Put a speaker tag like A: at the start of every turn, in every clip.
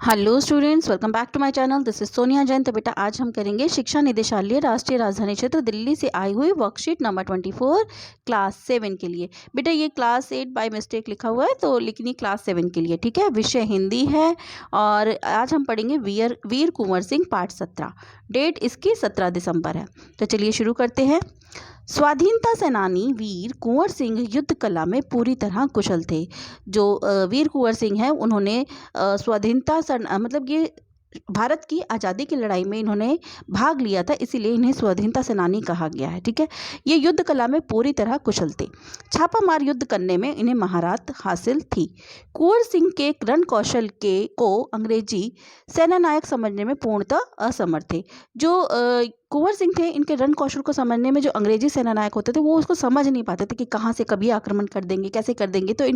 A: Hello students, welcome back to my channel. This is Sonia Jain. तो बेटा आज हम करेंगे शिक्षा निदेशालय राष्ट्रीय राजधानी क्षेत्र दिल्ली से आई हुई वर्कशीट नंबर 24 क्लास 7 के लिए। बेटा ये क्लास 8 बाय मिस्टेक लिखा हुआ है तो लिखनी क्लास 7 के लिए, ठीक है। विषय हिंदी है और आज हम पढ़ेंगे वीर कुंवर सिंह पाठ 17। डेट इसकी 17 दिसंबर है। तो चलिए शुरू करते हैं। स्वाधीनता सेनानी वीर कुंवर सिंह युद्ध कला में पूरी तरह कुशल थे। जो वीर कुंवर सिंह हैं उन्होंने मतलब ये भारत की आज़ादी की लड़ाई में इन्होंने भाग लिया था, इसीलिए इन्हें स्वाधीनता सेनानी कहा गया है, ठीक है। ये युद्ध कला में पूरी तरह कुशल थे। छापामार युद्ध करने में इन्हें महारत हासिल थी। कुंवर सिंह के रण कौशल को अंग्रेजी सेनानायक समझने में पूर्णतः असमर्थ थे। जो कुंवर सिंह थे, इनके रण कौशल को समझने में जो अंग्रेजी सेनानायक होते थे वो उसको समझ नहीं पाते थे कि कहाँ से कभी आक्रमण कर देंगे, कैसे कर देंगे, तो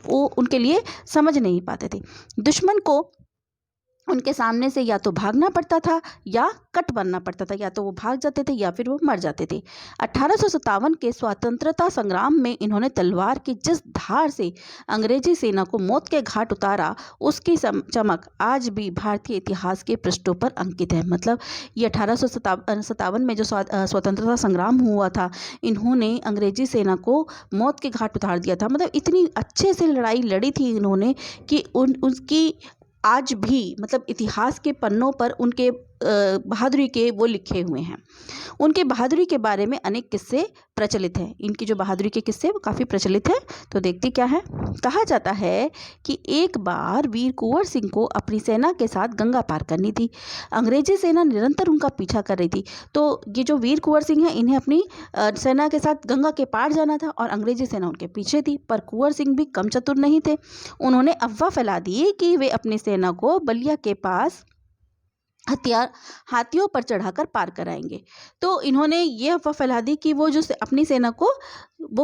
A: वो उनके लिए समझ नहीं पाते थे। दुश्मन को उनके सामने से या तो भागना पड़ता था या कट बनना पड़ता था, या तो वो भाग जाते थे या फिर वो मर जाते थे। 1857 के स्वतंत्रता संग्राम में इन्होंने तलवार की जिस धार से अंग्रेजी सेना को मौत के घाट उतारा, उसकी चमक आज भी भारतीय इतिहास के पृष्ठों पर अंकित है। मतलब ये 1857 में जो स्वतंत्रता संग्राम हुआ था, इन्होंने अंग्रेजी सेना को मौत के घाट उतार दिया था। मतलब इतनी अच्छे से लड़ाई लड़ी थी इन्होंने कि उनकी आज भी मतलब इतिहास के पन्नों पर उनके बहादुरी के वो लिखे हुए हैं। उनके बहादुरी के बारे में अनेक किस्से प्रचलित हैं। इनकी जो बहादुरी के किस्से वो काफ़ी प्रचलित हैं। तो देखते क्या है। कहा जाता है कि एक बार वीर कुंवर सिंह को अपनी सेना के साथ गंगा पार करनी थी। अंग्रेजी सेना निरंतर उनका पीछा कर रही थी। तो ये जो वीर कुंवर सिंह हैं, इन्हें अपनी सेना के साथ गंगा के पार जाना था और अंग्रेजी सेना उनके पीछे थी। पर कुंवर सिंह भी कम चतुर नहीं थे। उन्होंने अफवाह फैला दी कि वे अपनी सेना को बलिया के पास हाथियों पर चढ़ाकर पार कराएंगे। तो इन्होंने ये अफवाह फैला दी कि वो जो अपनी सेना को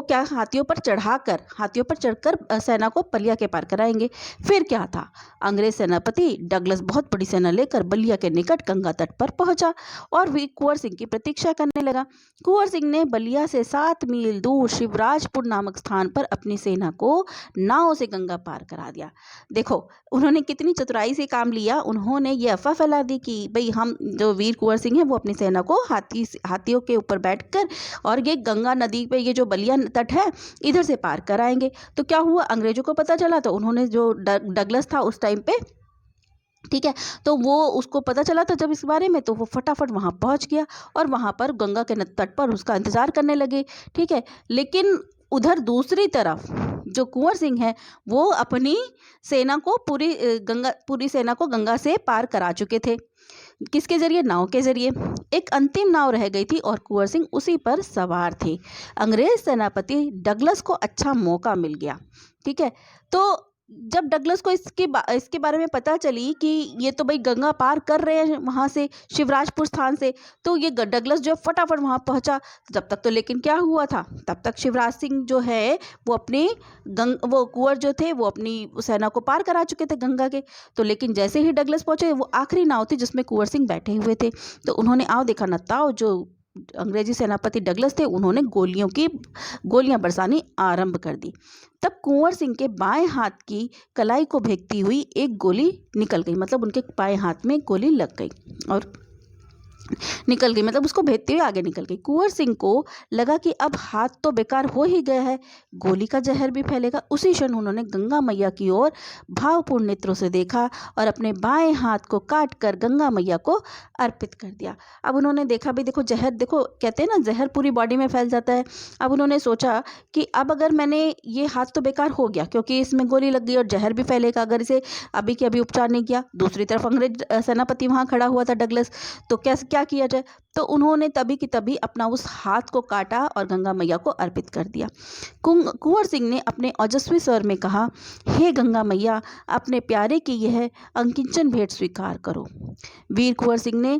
A: हाथियों पर चढ़कर सेना को बलिया के पार कराएंगे। फिर क्या था, अंग्रेज सेनापति डगलस बहुत बड़ी सेना लेकर बलिया के निकट गंगा तट पर पहुंचा और वी कुंवर सिंह की प्रतीक्षा करने लगा। कुंवर सिंह ने बलिया से 7 मील दूर शिवराजपुर नामक स्थान पर अपनी सेना को नाव से गंगा पार करा दिया। देखो उन्होंने कितनी चतुराई से काम लिया। उन्होंने ये अफवाह फैला दी कि भाई हम जो वीर कुंवर सिंह है वो अपनी सेना को हाथियों के ऊपर बैठकर और ये गंगा नदी पे ये जो बलिया तट है इधर से पार कराएंगे। तो क्या हुआ, अंग्रेजों को पता चला तो उन्होंने जो डगलस था उस टाइम पे, ठीक है, तो वो उसको पता चला था जब इस बारे में, तो वो फटाफट वहाँ पहुँच गया और वहाँ पर गंगा के तट पर उसका इंतज़ार करने लगे, ठीक है। लेकिन उधर दूसरी तरफ जो कुंवर सिंह है वो अपनी सेना को पूरी सेना को गंगा से पार करा चुके थे। किसके जरिए? नाव के जरिए। एक अंतिम नाव रह गई थी और कुंवर सिंह उसी पर सवार थे। अंग्रेज सेनापति डगलस को अच्छा मौका मिल गया, ठीक है। तो जब डगलस को इसके बारे में पता चली कि ये तो भाई गंगा पार कर रहे हैं वहाँ से शिवराजपुर स्थान से, तो ये डगलस जो फटाफट वहाँ पहुँचा। जब तक तो लेकिन क्या हुआ था, तब तक शिवराज सिंह जो है वो वो कुंवर जो थे वो अपनी सेना को पार करा चुके थे गंगा के। तो लेकिन जैसे ही डगलस पहुँचे, वो आखिरी नाव थी जिसमें कुंवर सिंह बैठे हुए थे। तो उन्होंने आओ देखा नत्ताओ, जो अंग्रेजी सेनापति डगलस थे उन्होंने गोलियां बरसानी आरंभ कर दी। तब कुंवर सिंह के बाएं हाथ की कलाई को भेदती हुई एक गोली निकल गई। मतलब उनके बाएं हाथ में गोली लग गई और निकल गई, मतलब उसको भेदते हुए आगे निकल गई। कुंवर सिंह को लगा कि अब हाथ तो बेकार हो ही गया है, गोली का जहर भी फैलेगा। उसी क्षण उन्होंने गंगा मैया की ओर भावपूर्ण नेत्रों से देखा और अपने बाएं हाथ को काट कर गंगा मैया को अर्पित कर दिया। अब उन्होंने देखा भी, देखो जहर, देखो कहते हैं ना जहर पूरी बॉडी में फैल जाता है। अब उन्होंने सोचा कि अब अगर मैंने ये हाथ तो बेकार हो गया क्योंकि इसमें गोली लग गई और जहर भी फैलेगा अगर इसे अभी के अभी उपचार नहीं किया। दूसरी तरफ अंग्रेज सेनापति वहाँ खड़ा हुआ था डगलस, तो क्या किया जाए। तो उन्होंने तभी की तभी अपना उस हाथ को काटा और गंगा मैया को अर्पित कर दिया। कुंवर सिंह ने अपने ओजस्वी स्वर में कहा, हे गंगा मैया, अपने प्यारे की यह अंकिंचन भेंट स्वीकार करो। वीर कुंवर सिंह ने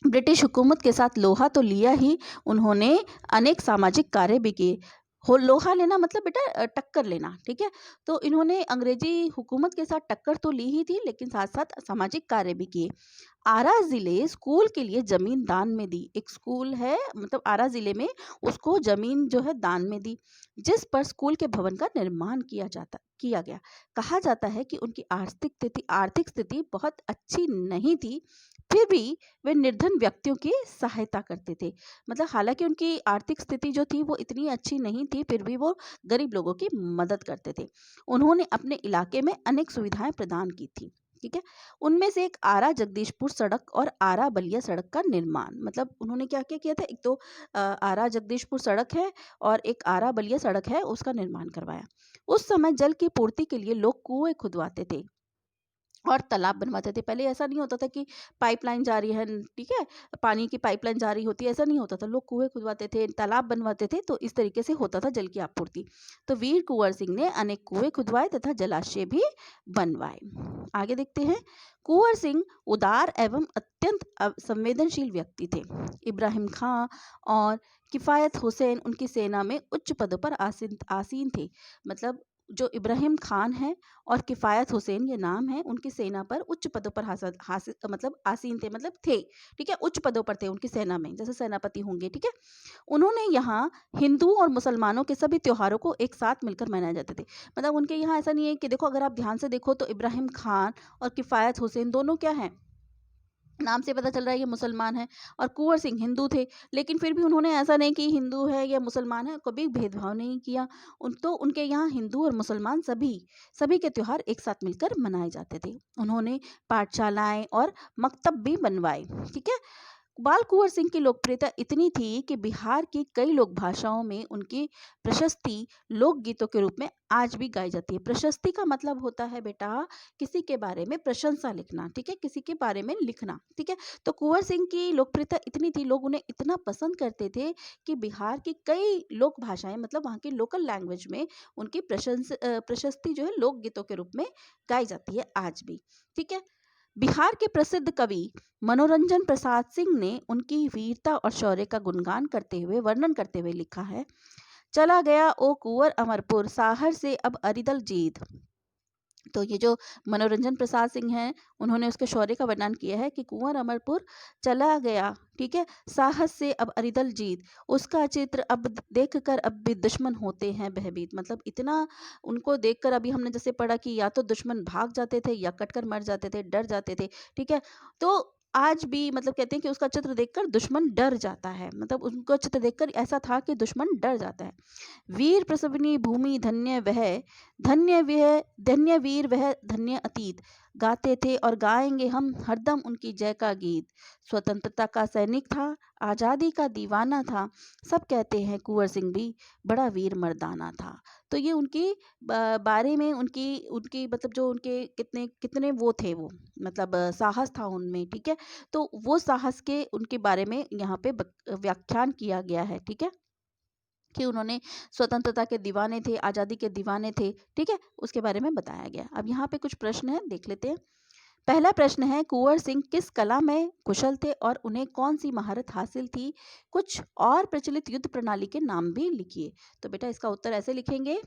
A: ब्रिटिश हुकूमत के साथ लोहा तो लिया ही, उन्होंने अनेक सामाजिक कार्य भी किए। हो लोहा लेना मतलब बेटा टक्कर लेना, ठीक है। तो इन्होंने अंग्रेजी हुकूमत के साथ टक्कर तो ली ही थी, लेकिन साथ साथ सामाजिक कार्य भी किए। आरा जिले स्कूल के लिए जमीन दान में दी। एक स्कूल है मतलब आरा जिले में, उसको जमीन जो है दान में दी, जिस पर स्कूल के भवन का निर्माण किया गया। कहा जाता है कि उनकी आर्थिक स्थिति बहुत अच्छी नहीं थी, फिर भी वे निर्धन व्यक्तियों की सहायता करते थे। मतलब हालांकि उनकी आर्थिक स्थिति जो थी वो इतनी अच्छी नहीं थी, फिर भी वो गरीब लोगों की मदद करते थे। उन्होंने अपने इलाके में अनेक सुविधाएं प्रदान की थी, ठीक है। उनमें से एक आरा जगदीशपुर सड़क और आरा बलिया सड़क का निर्माण, मतलब उन्होंने क्या क्या किया था, एक तो आरा जगदीशपुर सड़क है और एक आरा बलिया सड़क है, उसका निर्माण करवाया। उस समय जल की पूर्ति के लिए लोग कुएं खुदवाते थे और तालाब बनवाते थे। पहले ऐसा नहीं होता था कि पाइपलाइन जा रही है, ठीक है, पानी की पाइपलाइन जा रही होती है, ऐसा नहीं होता था। लोग कुएं खुदवाते थे, तालाब बनवाते थे, तो इस तरीके से होता था जल की आपूर्ति। तो वीर कुंवर सिंह ने अनेक कुएं खुदवाए तथा जलाशय भी बनवाए। आगे देखते हैं। कुंवर सिंह उदार एवं अत्यंत संवेदनशील व्यक्ति थे। इब्राहिम खां और किफायत हुसैन उनकी सेना में उच्च पदों पर आसीन आसीन थे। मतलब जो इब्राहिम खान है और किफायत हुसैन, ये नाम है, उनकी सेना पर उच्च पदों पर हासिल हासिल मतलब आसीन थे, मतलब थे, ठीक है, उच्च पदों पर थे उनकी सेना में, जैसे सेनापति होंगे, ठीक है। उन्होंने यहाँ हिंदू और मुसलमानों के सभी त्योहारों को एक साथ मिलकर मनाए जाते थे। मतलब उनके यहाँ ऐसा नहीं है कि देखो, अगर आप ध्यान से देखो तो इब्राहिम खान और किफायत हुसैन दोनों क्या हैं, नाम से पता चल रहा है ये मुसलमान है, और कुंवर सिंह हिंदू थे, लेकिन फिर भी उन्होंने ऐसा नहीं कि हिंदू है या मुसलमान है, कभी भेदभाव नहीं किया। तो उनके यहाँ हिंदू और मुसलमान सभी सभी के त्योहार एक साथ मिलकर मनाए जाते थे। उन्होंने पाठशालाएं और मकतब भी बनवाए, ठीक है। बाल कुंवर सिंह की लोकप्रियता इतनी थी कि बिहार की कई लोक भाषाओं में उनकी प्रशस्ति लोकगीतों के रूप में आज भी गाई जाती है। प्रशस्ति का मतलब होता है बेटा किसी के बारे में प्रशंसा लिखना, ठीक है, किसी के बारे में लिखना, ठीक है। तो कुंवर सिंह की लोकप्रियता इतनी थी, लोग उन्हें इतना पसंद करते थे कि बिहार की कई लोक भाषाएं, मतलब वहाँ की लोकल लैंग्वेज में उनकी प्रशस्ति जो है लोकगीतों के रूप में गाई जाती है आज भी, ठीक है। बिहार के प्रसिद्ध कवि मनोरंजन प्रसाद सिंह ने उनकी वीरता और शौर्य का वर्णन करते हुए लिखा है। चला गया ओ कुंवर अमरपुर, साहर से अब अरिदल जीत। तो ये जो मनोरंजन प्रसाद सिंह हैं, उन्होंने उसके शौर्य का वर्णन किया है कि कुंवर अमरपुर चला गया, ठीक है, साहस से अब अरिदल जीत, उसका चित्र अब देखकर अब भी दुश्मन होते हैं भयभीत। मतलब इतना उनको देखकर, अभी हमने जैसे पढ़ा कि या तो दुश्मन भाग जाते थे या कटकर मर जाते थे, डर जाते थे, ठीक है। तो आज भी मतलब कहते हैं कि उसका चित्र देखकर दुश्मन डर जाता है, मतलब उनका चित्र देखकर ऐसा था कि दुश्मन डर जाता है। वीर प्रसवनी भूमि धन्य वीर वह धन्य अतीत, गाते थे और गाएंगे हम हरदम उनकी जय का गीत। स्वतंत्रता का सैनिक था, आज़ादी का दीवाना था, सब कहते हैं कुंवर सिंह भी बड़ा वीर मर्दाना था। तो ये उनकी बारे में उनकी उनकी मतलब जो उनके कितने कितने वो थे, वो मतलब साहस था उनमें, ठीक है। तो वो साहस के उनके बारे में यहाँ पे व्याख्यान किया गया है, ठीक है, कि उन्होंने स्वतंत्रता के दीवाने थे, आज़ादी के दीवाने थे, ठीक है, उसके बारे में बताया गया। अब यहाँ पे कुछ प्रश्न है, देख लेते हैं। पहला प्रश्न है, कुंवर सिंह किस कला में कुशल थे और उन्हें कौन सी महारत हासिल थी? कुछ और प्रचलित युद्ध प्रणाली के नाम भी लिखिए। तो बेटा इसका उत्तर ऐसे लिखेंगे,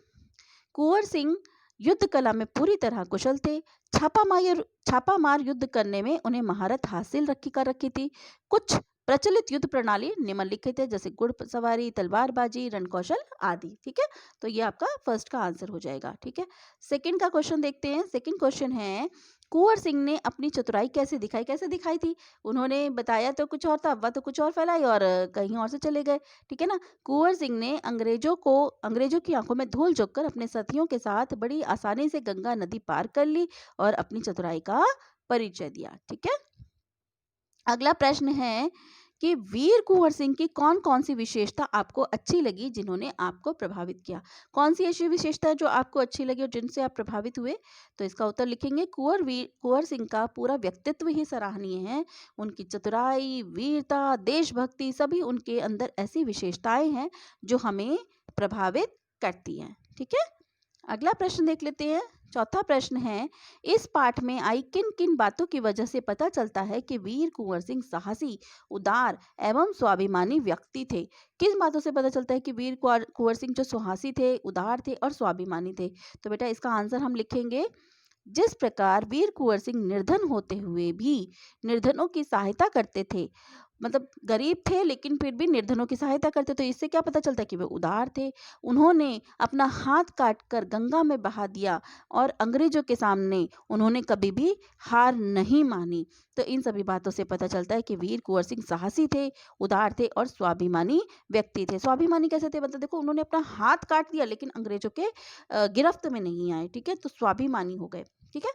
A: कुंवर सिंह युद्ध कला में पूरी तरह कुशल थे। छापामार युद्ध करने में उन्हें महारत हासिल रखी थी। कुछ प्रचलित युद्ध प्रणाली निम्नलिखित है, जैसे घुड़सवारी, तलवारबाजी, रणकौशल आदि, ठीक है। तो ये आपका फर्स्ट का आंसर हो जाएगा, ठीक है। सेकंड का क्वेश्चन देखते हैं। सेकंड क्वेश्चन है, कुंवर सिंह ने अपनी चतुराई कैसे दिखाई थी? उन्होंने बताया तो कुछ और था, अफवाह तो कुछ और फैलाई और कहीं और से चले गए, ठीक है ना। कुंवर सिंह ने अंग्रेजों की आंखों में धूल झोंककर अपने साथियों के साथ बड़ी आसानी से गंगा नदी पार कर ली और अपनी चतुराई का परिचय दिया, ठीक है। अगला प्रश्न है कि वीर कुंवर सिंह की कौन कौन सी विशेषता आपको अच्छी लगी, जिन्होंने आपको प्रभावित किया? कौन सी ऐसी विशेषता है जो आपको अच्छी लगी और जिनसे आप प्रभावित हुए? तो इसका उत्तर लिखेंगे, कुंवर सिंह का पूरा व्यक्तित्व ही सराहनीय है। उनकी चतुराई, वीरता, देशभक्ति, सभी उनके अंदर ऐसी विशेषताएं हैं जो हमें प्रभावित करती हैं, ठीक है। अगला प्रश्न देख लेते हैं, चौथा प्रश्न है, इस पाठ में आई किन किन बातों की वजह से पता चलता है कि वीर कुंवर सिंह साहसी, उदार एवं स्वाभिमानी व्यक्ति थे। किन बातों से पता चलता है कि वीर कुंवर सिंह जो साहसी थे, उदार थे और स्वाभिमानी थे? तो बेटा इसका आंसर हम लिखेंगे, जिस प्रकार वीर कुंवर सिंह निर्धन होते हुए भी निर्धनों की सहायता करते थे, मतलब गरीब थे लेकिन फिर भी निर्धनों की सहायता करते, तो इससे क्या पता चलता है कि वे उदार थे। उन्होंने अपना हाथ काट कर गंगा में बहा दिया और अंग्रेजों के सामने उन्होंने कभी भी हार नहीं मानी। तो इन सभी बातों से पता चलता है कि वीर कुंवर सिंह साहसी थे, उदार थे और स्वाभिमानी व्यक्ति थे। स्वाभिमानी कैसे थे? मतलब देखो, उन्होंने अपना हाथ काट दिया लेकिन अंग्रेजों के गिरफ्त में नहीं आए। ठीक है, तो स्वाभिमानी हो गए। ठीक है,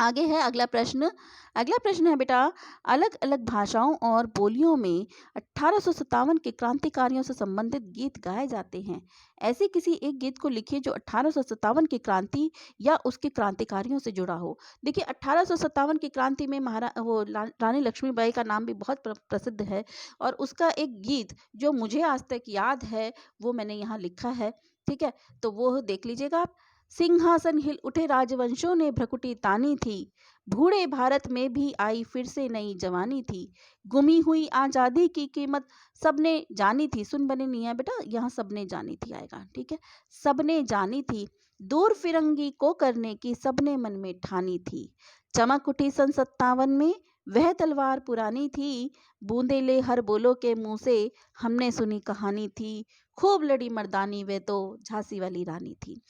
A: आगे है अगला प्रश्न। अगला प्रश्न है बेटा, अलग अलग भाषाओं और बोलियों में 1857 के क्रांतिकारियों से संबंधित गीत गाए जाते हैं। ऐसे किसी एक गीत को लिखिए जो 1857 की क्रांति या उसके क्रांतिकारियों से जुड़ा हो। देखिए 1857 की क्रांति में रानी लक्ष्मीबाई का नाम भी बहुत प्रसिद्ध है, और उसका एक गीत जो मुझे आज तक याद है वो मैंने यहाँ लिखा है। ठीक है, तो वो देख लीजिएगा आप। सिंहासन हिल उठे राजवंशों ने भ्रकुटी तानी थी, बूढ़े भारत में भी आई फिर से नई जवानी थी, गुमी हुई आजादी की कीमत सबने जानी थी। सुन बने नहीं है बेटा, यहाँ सबने जानी थी आएगा। ठीक है, सबने जानी थी, दूर फिरंगी को करने की सबने मन में ठानी थी। चमक उठी सन 57 में, वह तलवार पुरानी थी, बूंदेले हर बोलो के मुंह से हमने सुनी कहानी थी, खूब लड़ी मर्दानी वे तो झांसी वाली रानी थी।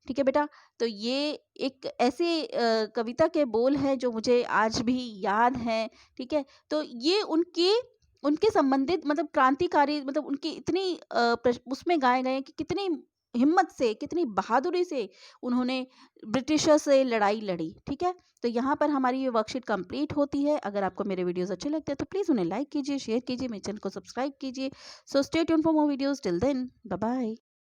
A: ठीक है बेटा, तो ये एक ऐसे कविता के बोल हैं जो मुझे आज भी याद हैं। ठीक है, तो ये उनके उनके संबंधित मतलब क्रांतिकारी, मतलब उनकी इतनी उसमें गाए गए हैं कि कितनी हिम्मत से, कितनी बहादुरी से उन्होंने ब्रिटिशर से लड़ाई लड़ी। ठीक है, तो यहाँ पर हमारी ये वर्कशीट कंप्लीट होती है। अगर आपको मेरे वीडियोस अच्छे लगते हैं तो प्लीज़ उन्हें लाइक कीजिए, शेयर कीजिए, मेरे चैनल को सब्सक्राइब कीजिए। So stay tuned for more videos. Till then, bye bye.